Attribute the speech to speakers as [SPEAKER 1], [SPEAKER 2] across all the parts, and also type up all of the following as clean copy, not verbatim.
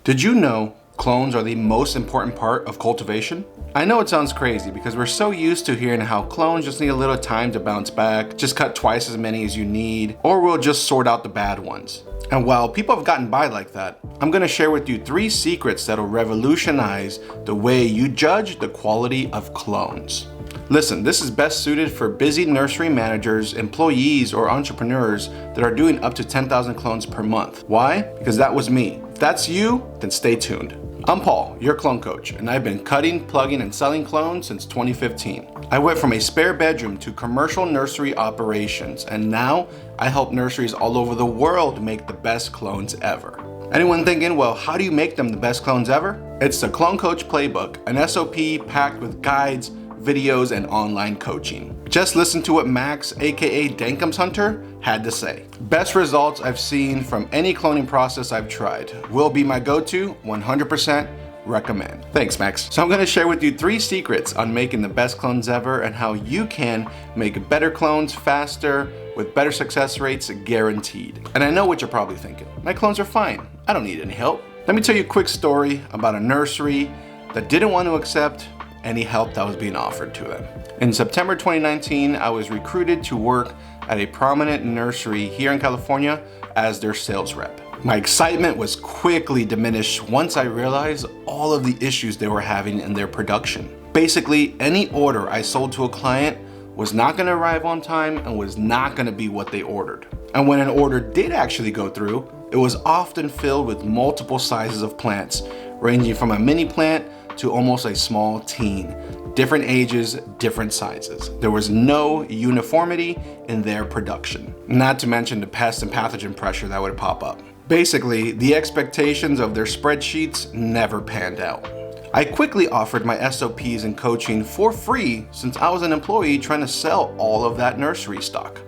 [SPEAKER 1] Did you know clones are the most important part of cultivation? I know it sounds crazy because we're so used to hearing how clones just need a little time to bounce back, just cut twice as many as you need, or we'll just sort out the bad ones. And while people have gotten by like that, I'm gonna share with you 3 secrets that'll revolutionize the way you judge the quality of clones. Listen, this is best suited for busy nursery managers, employees, or entrepreneurs that are doing up to 10,000 clones per month. Why? Because that was me. If that's you, then stay tuned. I'm Paul, your clone coach, and I've been cutting, plugging, and selling clones since 2015. I went from a spare bedroom to commercial nursery operations, and now I help nurseries all over the world make the best clones ever. Anyone thinking, well, how do you make them the best clones ever? It's the Clone Coach Playbook, an SOP packed with guides, videos, and online coaching. Just listen to what Max, aka Dankums Hunter, had to say. Best results I've seen from any cloning process I've tried. Will be my go-to, 100% recommend. Thanks, Max. So I'm gonna share with you 3 secrets on making the best clones ever and how you can make better clones faster with better success rates guaranteed. And I know what you're probably thinking. My clones are fine. I don't need any help. Let me tell you a quick story about a nursery that didn't want to accept any help that was being offered to them. In September 2019, I was recruited to work at a prominent nursery here in California as their sales rep. My excitement was quickly diminished once I realized all of the issues they were having in their production. Basically, any order I sold to a client was not gonna arrive on time and was not gonna be what they ordered. And when an order did actually go through, it was often filled with multiple sizes of plants, ranging from a mini plant to almost a small teen. Different ages, different sizes. There was no uniformity in their production. Not to mention the pest and pathogen pressure that would pop up. Basically, the expectations of their spreadsheets never panned out. I quickly offered my SOPs and coaching for free since I was an employee trying to sell all of that nursery stock.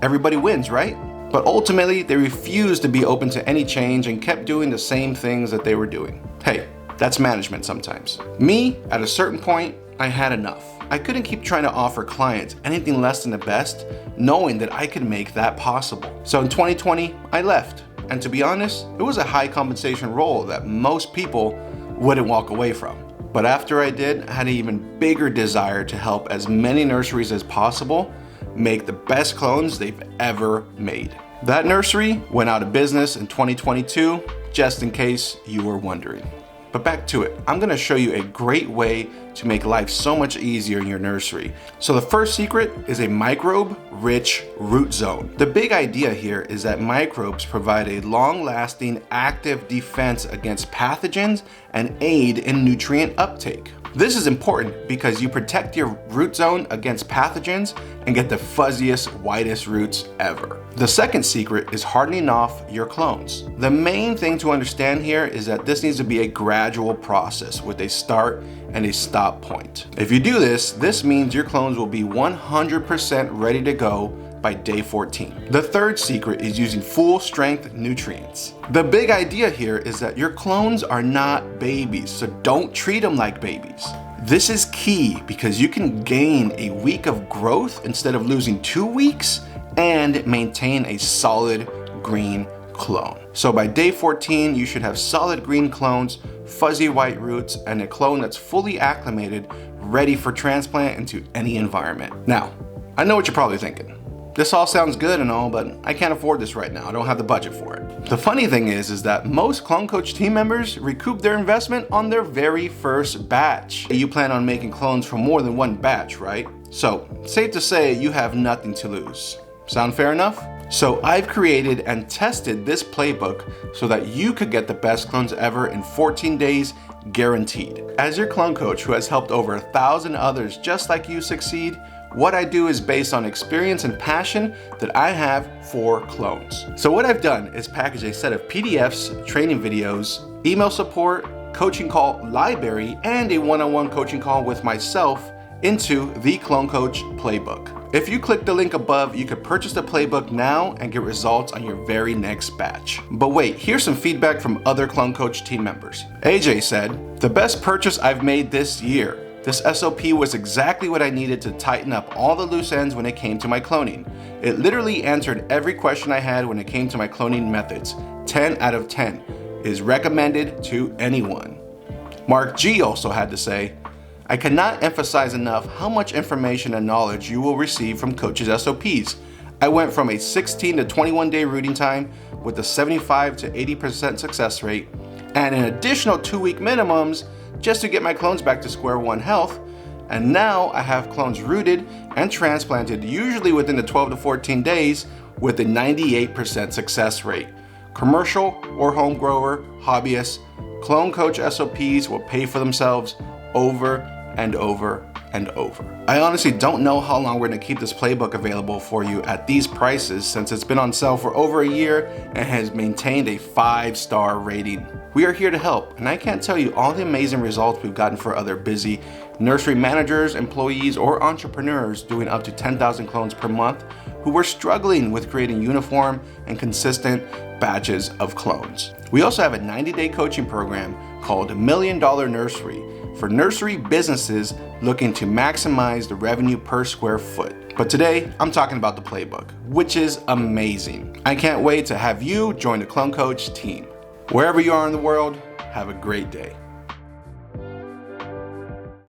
[SPEAKER 1] Everybody wins, right? But ultimately, they refused to be open to any change and kept doing the same things that they were doing. Hey, that's management sometimes. Me, at a certain point, I had enough. I couldn't keep trying to offer clients anything less than the best, knowing that I could make that possible. So in 2020, I left. And to be honest, it was a high compensation role that most people wouldn't walk away from. But after I did, I had an even bigger desire to help as many nurseries as possible make the best clones they've ever made. That nursery went out of business in 2022, just in case you were wondering. But back to it, I'm gonna show you a great way to make life so much easier in your nursery. So the first secret is a microbe-rich root zone. The big idea here is that microbes provide a long-lasting active defense against pathogens and aid in nutrient uptake. This is important because you protect your root zone against pathogens and get the fuzziest, whitest roots ever. The second secret is hardening off your clones. The main thing to understand here is that this needs to be a gradual process with a start and a stop point. If you do this, this means your clones will be 100% ready to go by day 14. The third secret is using full strength nutrients. The big idea here is that your clones are not babies, so don't treat them like babies. This is key because you can gain a week of growth instead of losing 2 weeks and maintain a solid green clone. So by day 14, you should have solid green clones, fuzzy white roots, and a clone that's fully acclimated, ready for transplant into any environment. Now, I know what you're probably thinking. This all sounds good and all, but I can't afford this right now. I don't have the budget for it. The funny thing is that most Clone Coach team members recoup their investment on their very first batch. You plan on making clones from more than one batch, right? So, safe to say you have nothing to lose. Sound fair enough? So I've created and tested this playbook so that you could get the best clones ever in 14 days guaranteed. As your clone coach who has helped over 1,000 others just like you succeed, what I do is based on experience and passion that I have for clones. So what I've done is package a set of PDFs, training videos, email support, coaching call library, and a one-on-one coaching call with myself into the Clone Coach Playbook. If you click the link above, you could purchase the playbook now and get results on your very next batch. But wait, here's some feedback from other Clone Coach team members. AJ said, "The best purchase I've made this year. This SOP was exactly what I needed to tighten up all the loose ends when it came to my cloning. It literally answered every question I had when it came to my cloning methods. 10 out of 10. is recommended to anyone. Mark G also had to say, I cannot emphasize enough how much information and knowledge you will receive from Coach's SOPs. I went from a 16 to 21 day reading time with a 75 to 80% success rate and an additional 2-week minimums just to get my clones back to square one health. And now I have clones rooted and transplanted usually within the 12 to 14 days with a 98% success rate. Commercial or home grower, hobbyist, Clone Coach SOPs will pay for themselves over and over and over. I honestly don't know how long we're gonna keep this playbook available for you at these prices since it's been on sale for over a year and has maintained a 5-star rating. We are here to help, and I can't tell you all the amazing results we've gotten for other busy nursery managers, employees, or entrepreneurs doing up to 10,000 clones per month who were struggling with creating uniform and consistent batches of clones. We also have a 90-day coaching program called $1 Million Nursery for nursery businesses looking to maximize the revenue per square foot. But today, I'm talking about the playbook, which is amazing. I can't wait to have you join the Clone Coach team. Wherever you are in the world, have a great day.